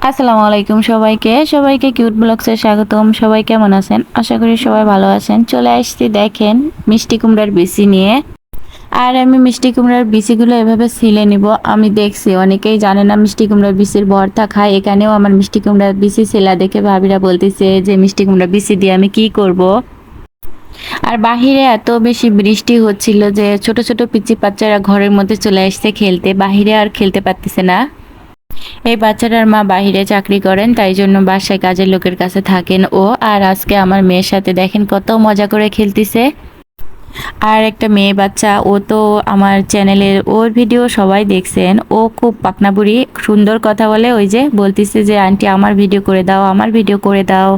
আসসালামু আলাইকুম সবাইকে সবাইকে কিউট ব্লগসে স্বাগতম। সবাই কেমন আছেন? আশা করি সবাই ভালো আছেন। চলে আসছি দেখেন মিষ্টি কুমড়ার বিচি নিয়ে। আর আমি মিষ্টি কুমড়ার বিচিগুলো এভাবে ছিলে নিব। আমি দেখছি অনেকেই জানে না মিষ্টি কুমড়ার বিচির ভর্তা খায়। এখানেও আমার মিষ্টি কুমড়ার বিচি ছেলা দেখে ভাবিরা বলতেছে যে মিষ্টি কুমড়ার বিচি দিয়ে আমি কি করব। আর বাহিরে এত বেশি বৃষ্টি হচ্ছিল যে ছোট ছোট পিচ্চি বাচ্চারা ঘরের মধ্যে চলে আসছে খেলতে, বাহিরে আর খেলতে পারতেছে না। এই বাচ্চাটার মা বাহিরে চাকরি করেন, তাই জন্য বাসায় কাজের লোকের কাছে থাকেন ও। আর আজকে আমার মেয়ের সাথে দেখেন কত মজা করে খেলতেছে। আর একটা মেয়ে বাচ্চা, ও তো আমার চ্যানেলের ওর ভিডিও সবাই দেখছেন। ও খুব পাকনা বুড়ি, সুন্দর কথা বলে। ওই যে বলতেছে যে আন্টি আমার ভিডিও করে দাও, আমার ভিডিও করে দাও।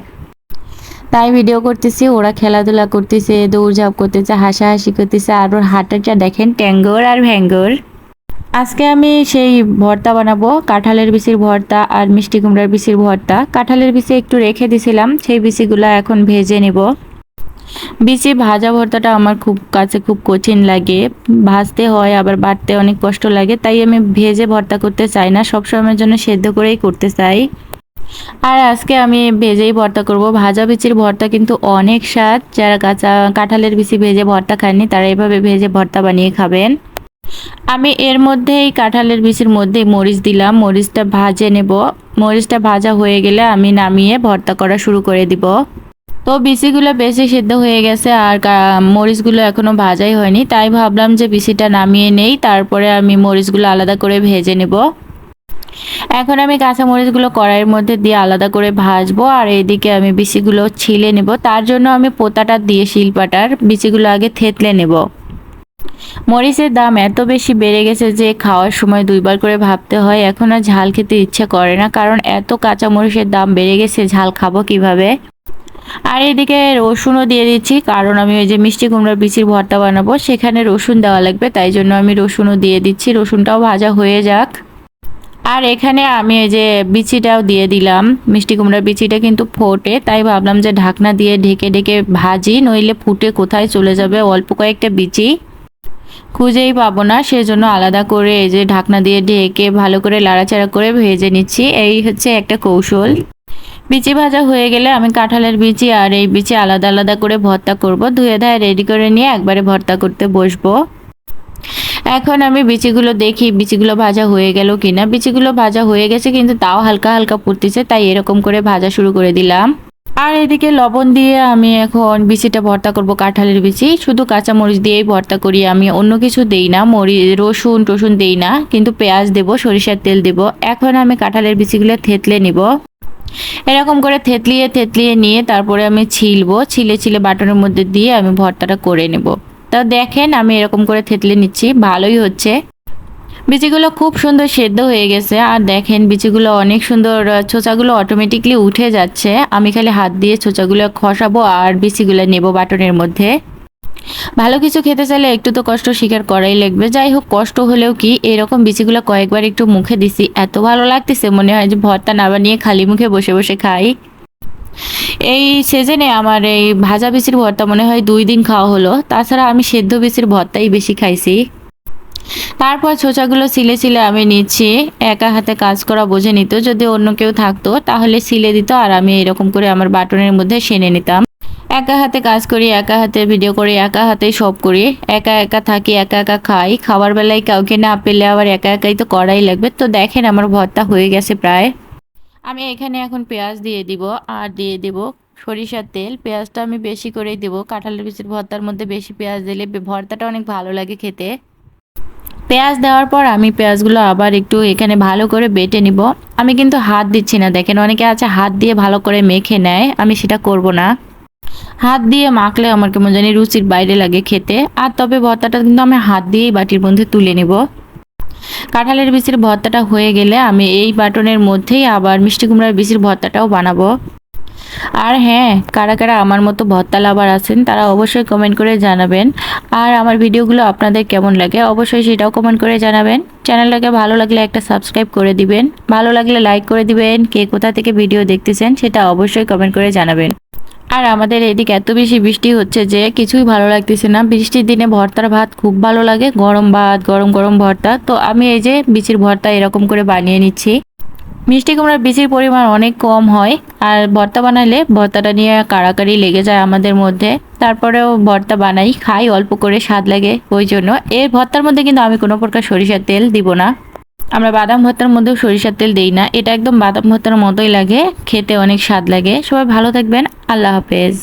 তাই ভিডিও করতেছি, ওরা খেলাধুলা করতেছে, দৌড়ঝাঁপ করতেছে, হাসাহাসি করতেছে। আর ওর হাঁটাটা দেখেন ট্যাঙ্গর আর ভ্যাঙ্গর। আজকে আমি সেই ভর্তা বানাবো, কাঁঠালের বিচির ভর্তা আর মিষ্টি কুমড়ার বিচির ভর্তা। কাঁঠালের বিচি একটু রেখে দিছিলাম, সেই বিচিগুলো এখন ভেজে নেব। বিচি ভাজা ভর্তাটা আমার খুব কঠিন লাগে। ভাজতে হয় আবার বাটতে অনেক কষ্ট লাগে, তাই আমি ভেজে ভর্তা করতে চাই না, সবসময়ের জন্য সেদ্ধ করেই করতে চাই। আর আজকে আমি ভেজেই ভর্তা করব। ভাজা বিচির ভর্তা কিন্তু অনেক স্বাদ। যারা কাঁচা কাঁঠালের বিচি ভেজে ভর্তা খাননি তারা এভাবে ভেজে ভর্তা বানিয়ে খাবেন। আমি এর মধ্যেই কাঁঠালের বিচির মধ্যে মরিচ দিলাম, মরিচটা ভাজে নেব। মরিচটা ভাজা হয়ে গেলে আমি নামিয়ে ভর্তা করা শুরু করে দিব। তো বিচিগুলো বেশি সিদ্ধ হয়ে গেছে আর মরিচগুলো এখনো ভাজাই হয়নি, তাই ভাবলাম যে বিচিটা নামিয়ে নেই, তারপরে আমি মরিচগুলো আলাদা করে ভেজে নেব। এখন আমি কাঁচা মরিচগুলো কড়াইয়ের মধ্যে দিয়ে আলাদা করে ভাজবো, আর এদিকে আমি বিচিগুলো ছিলে নেব। তার জন্য আমি পোতাটা দিয়ে শিলপাটার বিচিগুলো আগে থেতলে নেব। মরিচের দাম এত বেশি বেড়ে গেছে যে খাওয়ার সময় দুইবার করে ভাবতে হয়। এখন আর ঝাল খেতে ইচ্ছে করে না, কারণ এত কাঁচা মরিচের দাম বেড়ে গেছে, ঝাল খাবো কিভাবে। আর এদিকে রসুনও দিয়ে দিচ্ছি, কারণ আমি ওই যে মিষ্টি কুমড়ার বিচির ভর্তা বানাবো সেখানে রসুন দেওয়া লাগবে, তাই জন্য আমি রসুনও দিয়ে দিচ্ছি। রসুনটাও ভাজা হয়ে যাক। আর এখানে আমি এই যে বিচিটাও দিয়ে দিলাম। মিষ্টি কুমড়ার বিচিটা কিন্তু ফোটে, তাই ভাবলাম যে ঢাকনা দিয়ে ঢেকে ঢেকে ভাজি, নইলে ফুটে কোথায় চলে যাবে। অল্প কয়েকটা বিচি খুঁজেই পাবো না, সেজন্য আলাদা করে এই যে ঢাকনা দিয়ে ঢেকে ভালো করে লাড়াচাড়া করে ভেজে নিচ্ছি। এই হচ্ছে একটা কৌশল। বিচি ভাজা হয়ে গেলে আমি কাঁঠালের বিচি আর এই বিচি আলাদা আলাদা করে ভর্তা করব। ধুয়ে ধায়ে রেডি করে নিয়ে একবারে ভর্তা করতে বসবো। এখন আমি বিচিগুলো দেখি বিচিগুলো ভাজা হয়ে গেল কিনা। বিচিগুলো ভাজা হয়ে গেছে, কিন্তু তাও হালকা হালকা পুড়তেছে, তাই এরকম করে ভাজা শুরু করে দিলাম। আর এদিকে লবণ দিয়ে আমি এখন বিচিটা ভর্তা করব। কাঁঠালের বিচি শুধু কাঁচা মরিচ দিয়েই ভর্তা করি আমি, অন্য কিছু দেই না। রসুন টসুন দেই না, কিন্তু পেঁয়াজ দেব, সরিষার তেল দেব। এখন আমি কাঁঠালের বিচিগুলো থেতলে নিব। এরকম করে থেতলিয়ে থেতলিয়ে নিয়ে তারপরে আমি ছিলে ছিলে বাটনের মধ্যে দিয়ে আমি ভর্তাটা করে নেব। তা দেখেন আমি এরকম করে থেতলে নিচ্ছি, ভালোই হচ্ছে। বিচিগুলো খুব সুন্দর সেদ্ধ হয়ে গেছে। আর দেখেন বিচিগুলো অনেক সুন্দর, ছোচাগুলো অটোমেটিকলি উঠে যাচ্ছে। আমি খালি হাত দিয়ে ছোচাগুলো খসাবো আর বিচিগুলো নেব বাটনের মধ্যে। ভালো কিছু খেতে চাইলে একটু তো কষ্ট স্বীকার করাই লাগবে। যাই হোক, কষ্ট হলেও কি, এরকম বিচিগুলো কয়েকবার একটু মুখে দিছি, এত ভালো লাগতেছে, মনে হয় যে ভর্তা না বানিয়ে খালি মুখে বসে বসে খাই। এই সিজনে আমার এই ভাজা বিচির ভর্তা মনে হয় 2 দিন খাওয়া হলো। তাছাড়া আমি সেদ্ধ বিচির ভর্তাই বেশি খাইছি। তারপর ছোচাগুলো ছিলে ছিলে আমি নিচ্ছি। একা হাতে কাজ করা বোঝে নিত, যদি অন্য কেউ থাকতো তাহলে ছিলে দিত, আর আমি এরকম করে আমার বাটনের মধ্যে সেনে নিতাম। একা হাতে কাজ করি, একা হাতে ভিডিও করি, একা হাতেই সব করি, একা একা থাকি, একা একা খাই। খাবার বেলায় কাউকে না পেলে আবার একা একাই তো করাই লাগবে। তো দেখেন আমার ভর্তা হয়ে গেছে প্রায়। আমি এখানে এখন পেঁয়াজ দিয়ে দিব, আর দিয়ে দিব সরিষার তেল। পেঁয়াজটা আমি বেশি করেই দেবো, কাঁঠালের বিচির ভর্তার মধ্যে বেশি পেঁয়াজ দিলে ভর্তাটা অনেক ভালো লাগে খেতে। পেঁয়াজ দেওয়ার পর আমি পেঁয়াজগুলো আবার একটু এখানে ভালো করে বেটে নিব। আমি কিন্তু হাত দিচ্ছি না, দেখেন অনেকে আছে হাত দিয়ে ভালো করে মেখে নেয়, আমি সেটা করব না। হাত দিয়ে মাখলে আমার কেমন জানি রুচির বাইরে লাগে খেতে। আর তবে ভর্তাটা কিন্তু আমি হাত দিয়েই বাটির মধ্যে তুলে নেব। কাঁঠালের বিচির ভর্তাটা হয়ে গেলে আমি এই বাটনের মধ্যেই আবার মিষ্টি কুমড়ার বিচির ভর্তাটাও বানাবো। আর হ্যাঁ, কারা কারা আমার মতো ভর্তা লাভার আছেন তারা অবশ্যই কমেন্ট করে জানাবেন। আর আমার ভিডিওগুলো আপনাদের কেমন লাগে অবশ্যই সেটাও কমেন্ট করে জানাবেন। চ্যানেলটাকে ভালো লাগলে একটা সাবস্ক্রাইব করে দিবেন, ভালো লাগলে লাইক করে দিবেন। কে কোথা থেকে ভিডিও দেখতেছেন সেটা অবশ্যই কমেন্ট করে জানাবেন। আর আমাদের এদিকে এত বেশি বৃষ্টি হচ্ছে যে কিছুই ভালো লাগতেছে না। বৃষ্টির দিনে ভর্তার ভাত খুব ভালো লাগে, গরম ভাত, গরম গরম ভর্তা। তো আমি এই যে বিচির ভর্তা এরকম করে বানিয়ে নিচ্ছি। মিষ্টি কুমড়ার বিচির পরিমাণ অনেক কম হয়, আর ভর্তা বানাইলে ভর্তাটা নিয়ে কাড়াকাড়ি লেগে যায় আমাদের মধ্যে। তারপরেও ভর্তা বানাই, খাই অল্প করে, স্বাদ লাগে ওই জন্য। এই ভর্তার মধ্যে কিন্তু আমি কোনো প্রকার সরিষার তেল দিব না। আমরা বাদাম ভর্তার মধ্যেও সরিষার তেল দেই না, এটা একদম বাদাম ভর্তার মতোই লাগে, খেতে অনেক স্বাদ লাগে। সবাই ভালো থাকবেন, আল্লাহ হাফেজ।